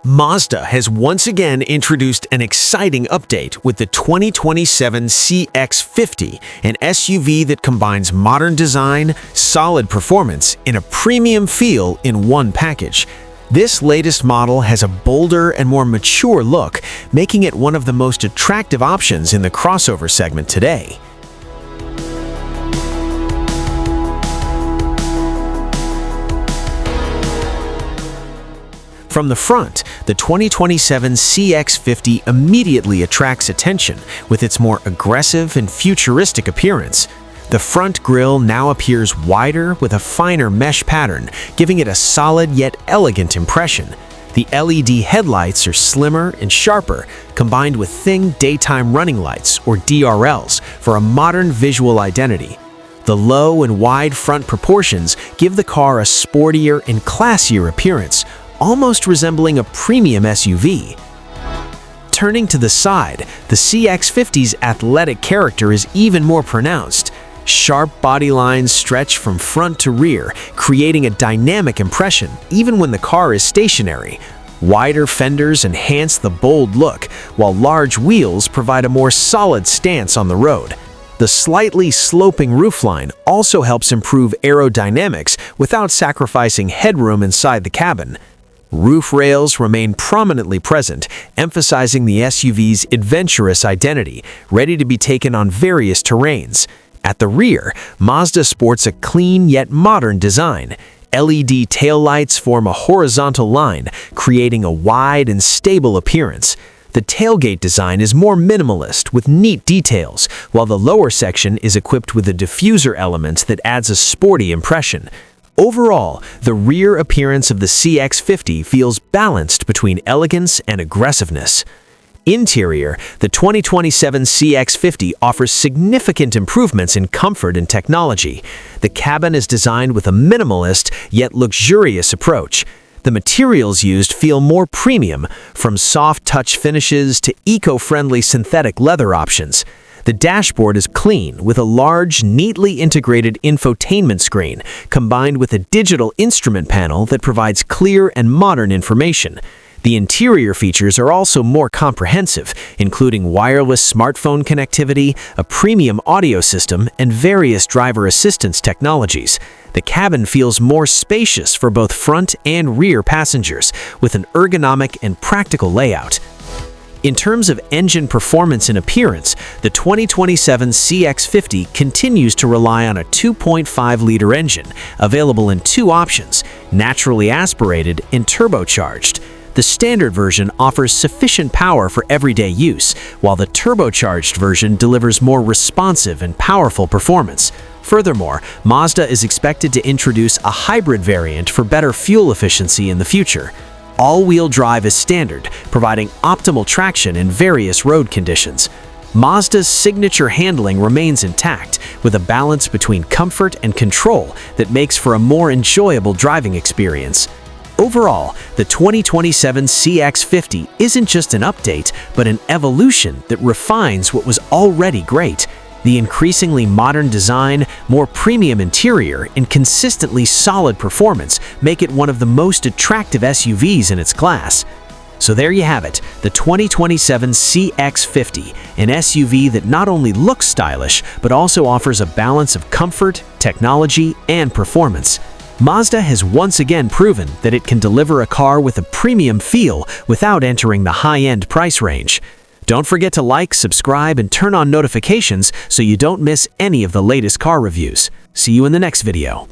Mazda has once again introduced an exciting update with the 2027 CX-50, an SUV that combines modern design, solid performance, and a premium feel in one package. This latest model has a bolder and more mature look, making it one of the most attractive options in the crossover segment today. From the front, the 2027 CX-50 immediately attracts attention with its more aggressive and futuristic appearance. The front grille now appears wider with a finer mesh pattern, giving it a solid yet elegant impression. The LED headlights are slimmer and sharper, combined with thin daytime running lights, or DRLs, for a modern visual identity. The low and wide front proportions give the car a sportier and classier appearance, almost resembling a premium SUV. Turning to the side, the CX-50's athletic character is even more pronounced. Sharp body lines stretch from front to rear, creating a dynamic impression even when the car is stationary. Wider fenders enhance the bold look, while large wheels provide a more solid stance on the road. The slightly sloping roofline also helps improve aerodynamics without sacrificing headroom inside the cabin. Roof rails remain prominently present, emphasizing the SUV's adventurous identity, ready to be taken on various terrains. At the rear, Mazda sports a clean yet modern design. LED taillights form a horizontal line, creating a wide and stable appearance. The tailgate design is more minimalist with neat details, while the lower section is equipped with a diffuser element that adds a sporty impression. Overall, the rear appearance of the CX-50 feels balanced between elegance and aggressiveness. Interior, the 2027 CX-50 offers significant improvements in comfort and technology. The cabin is designed with a minimalist yet luxurious approach. The materials used feel more premium, from soft touch finishes to eco-friendly synthetic leather options. The dashboard is clean, with a large, neatly integrated infotainment screen, combined with a digital instrument panel that provides clear and modern information. The interior features are also more comprehensive, including wireless smartphone connectivity, a premium audio system, and various driver assistance technologies. The cabin feels more spacious for both front and rear passengers, with an ergonomic and practical layout. In terms of engine performance and appearance, the 2027 CX-50 continues to rely on a 2.5-liter engine, available in two options, naturally aspirated and turbocharged. The standard version offers sufficient power for everyday use, while the turbocharged version delivers more responsive and powerful performance. Furthermore, Mazda is expected to introduce a hybrid variant for better fuel efficiency in the future. All-wheel drive is standard, providing optimal traction in various road conditions. Mazda's signature handling remains intact, with a balance between comfort and control that makes for a more enjoyable driving experience. Overall, the 2027 CX-50 isn't just an update, but an evolution that refines what was already great. The increasingly modern design, more premium interior, and consistently solid performance make it one of the most attractive SUVs in its class. So there you have it, the 2027 CX-50, an SUV that not only looks stylish, but also offers a balance of comfort, technology, and performance. Mazda has once again proven that it can deliver a car with a premium feel without entering the high-end price range. Don't forget to like, subscribe, and turn on notifications so you don't miss any of the latest car reviews. See you in the next video.